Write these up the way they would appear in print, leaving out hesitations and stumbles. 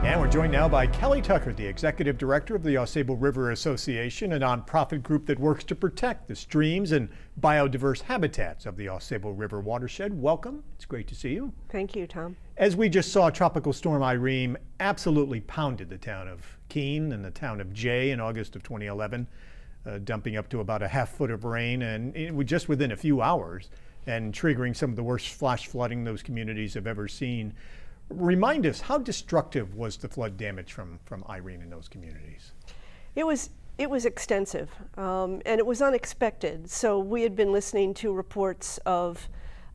And we're joined now by Kelley Tucker, the Executive Director of the Ausable River Association, a nonprofit group that works to protect the streams and biodiverse habitats of the Ausable River Watershed. Welcome. It's great to see you. Thank you, Tom. As we just saw, Tropical Storm Irene absolutely pounded the town of Keene and the town of Jay in August of 2011, dumping up to about a half foot of rain and just within a few hours and triggering some of the worst flash flooding those communities have ever seen. Remind us, how destructive was the flood damage from Irene in those communities? It was extensive, and it was unexpected. So we had been listening to reports of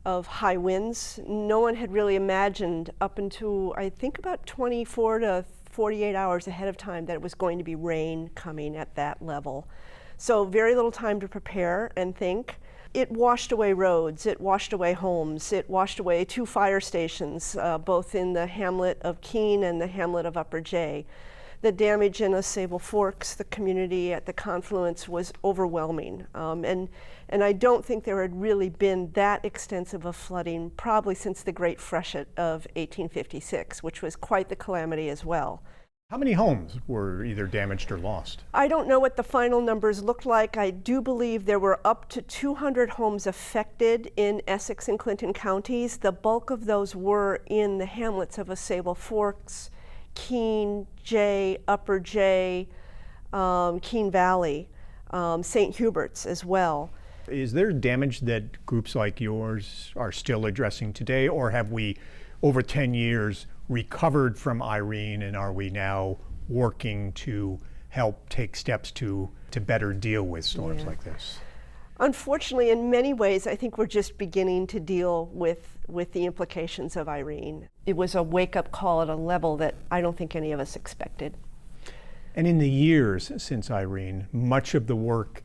high winds. No one had really imagined up until, I think, about 24 to 48 hours ahead of time that it was going to be rain coming at that level. So very little time to prepare and think. It washed away roads, it washed away homes, it washed away 2 fire stations, both in the hamlet of Keene and the hamlet of Upper Jay. The damage in Ausable Forks, the community at the confluence, was overwhelming. And I don't think there had really been that extensive of flooding probably since the Great Freshet of 1856, which was quite the calamity as well. How many homes were either damaged or lost? I don't know what the final numbers looked like. I do believe there were up to 200 homes affected in Essex and Clinton counties. The bulk of those were in the hamlets of Ausable Forks, Keene, Jay, Upper Jay, Keene Valley, St. Hubert's as well. Is there damage that groups like yours are still addressing today, or have we, over 10 years, recovered from Irene, and are we now working to help take steps to better deal with storms like this? Unfortunately, in many ways, I think we're just beginning to deal with the implications of Irene. It was a wake-up call at a level that I don't think any of us expected. And in the years since Irene, much of the work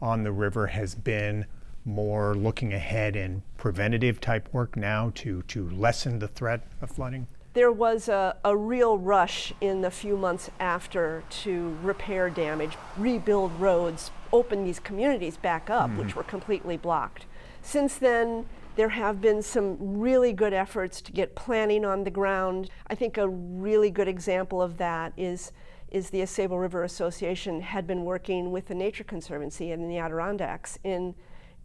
on the river has been more looking ahead and preventative type work now to lessen the threat of flooding? There was a real rush in the few months after to repair damage, rebuild roads, open these communities back up, which were completely blocked. Since then, there have been some really good efforts to get planning on the ground. I think a really good example of that is the Ausable River Association had been working with the Nature Conservancy in the Adirondacks in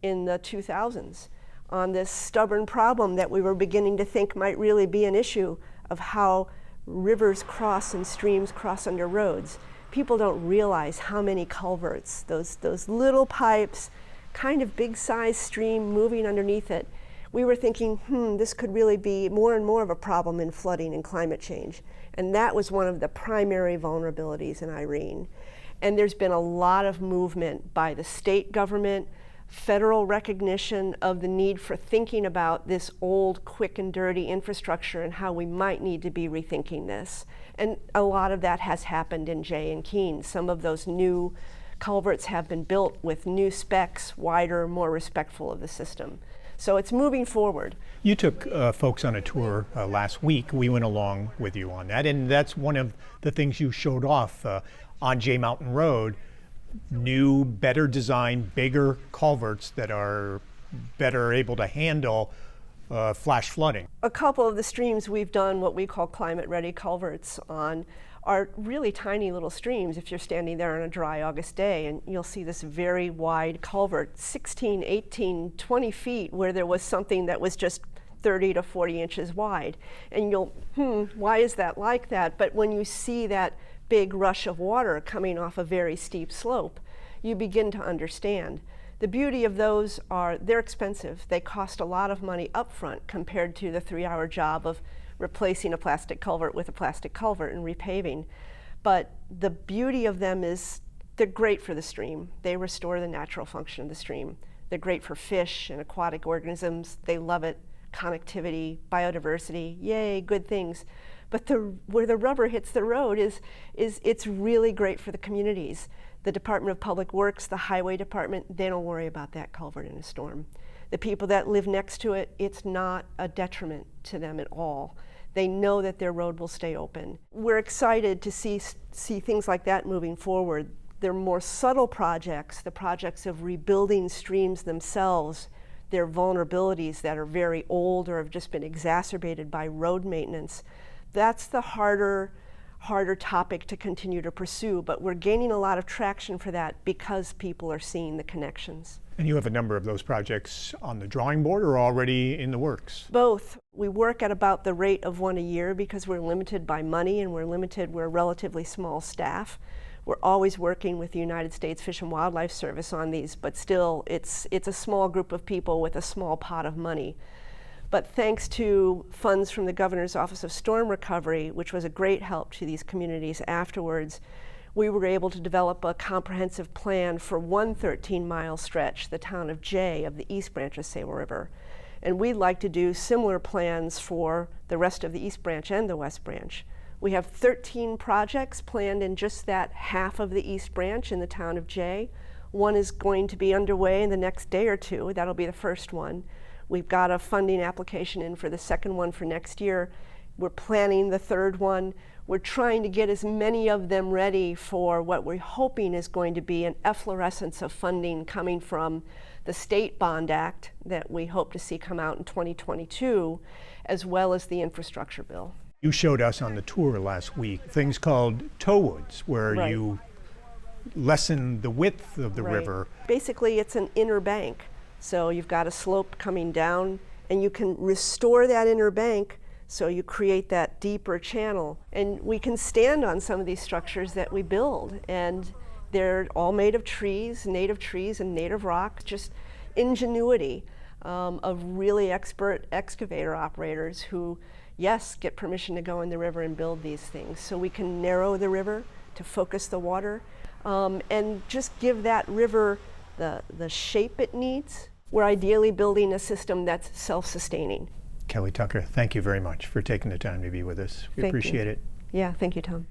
the 2000s on this stubborn problem that we were beginning to think might really be an issue of how rivers cross and streams cross under roads. People don't realize how many culverts, those little pipes, kind of big-sized stream moving underneath it. We were thinking, this could really be more and more of a problem in flooding and climate change. And that was one of the primary vulnerabilities in Irene. And there's been a lot of movement by the state government, federal recognition of the need for thinking about this old, quick and dirty infrastructure and how we might need to be rethinking this. And a lot of that has happened in Jay and Keene. Some of those new culverts have been built with new specs, wider, more respectful of the system. So it's moving forward. You took folks on a tour last week. We went along with you on that, and that's one of the things you showed off on Jay Mountain Road. New, better designed, bigger culverts that are better able to handle flash flooding. A couple of the streams we've done what we call climate-ready culverts on are really tiny little streams. If you're standing there on a dry August day, and you'll see this very wide culvert, 16, 18, 20 feet, where there was something that was just 30 to 40 inches wide. And you'll, why is that like that? But when you see that big rush of water coming off a very steep slope, you begin to understand. The beauty of those are they're expensive. They cost a lot of money up front compared to the 3-hour job of replacing a plastic culvert with a plastic culvert and repaving. But the beauty of them is they're great for the stream. They restore the natural function of the stream. They're great for fish and aquatic organisms. They love it. Connectivity, biodiversity, yay, good things. But where the rubber hits the road is it's really great for the communities. The Department of Public Works, the Highway Department, they don't worry about that culvert in a storm. The people that live next to it, it's not a detriment to them at all. They know that their road will stay open. We're excited to see things like that moving forward. They're more subtle projects, the projects of rebuilding streams themselves, their vulnerabilities that are very old or have just been exacerbated by road maintenance. That's the harder harder topic to continue to pursue, but we're gaining a lot of traction for that because people are seeing the connections. And you have a number of those projects on the drawing board or already in the works? Both. We work at about the rate of one a year because we're limited by money and we're a relatively small staff. We're always working with the United States Fish and Wildlife Service on these, but still it's a small group of people with a small pot of money. But thanks to funds from the Governor's Office of Storm Recovery, which was a great help to these communities afterwards, we were able to develop a comprehensive plan for one 13-mile stretch, the town of Jay of the East Branch of Ausable River. And we'd like to do similar plans for the rest of the East Branch and the West Branch. We have 13 projects planned in just that half of the East Branch in the town of Jay. One is going to be underway in the next day or two. That'll be the first one. We've got a funding application in for the second one for next year. We're planning the third one. We're trying to get as many of them ready for what we're hoping is going to be an efflorescence of funding coming from the State Bond Act that we hope to see come out in 2022, as well as the infrastructure bill. You showed us on the tour last week things called towwoods, where Right. you lessen the width of the Right. river. Basically, it's an inner bank. So you've got a slope coming down, and you can restore that inner bank so you create that deeper channel. And we can stand on some of these structures that we build, and they're all made of trees and native rock, just ingenuity of really expert excavator operators who, yes, get permission to go in the river and build these things. So we can narrow the river to focus the water and just give that river the shape it needs. We're ideally building a system that's self-sustaining. Kelley Tucker, thank you very much for taking the time to be with us. We Thank you. appreciate it. Yeah, thank you, Tom.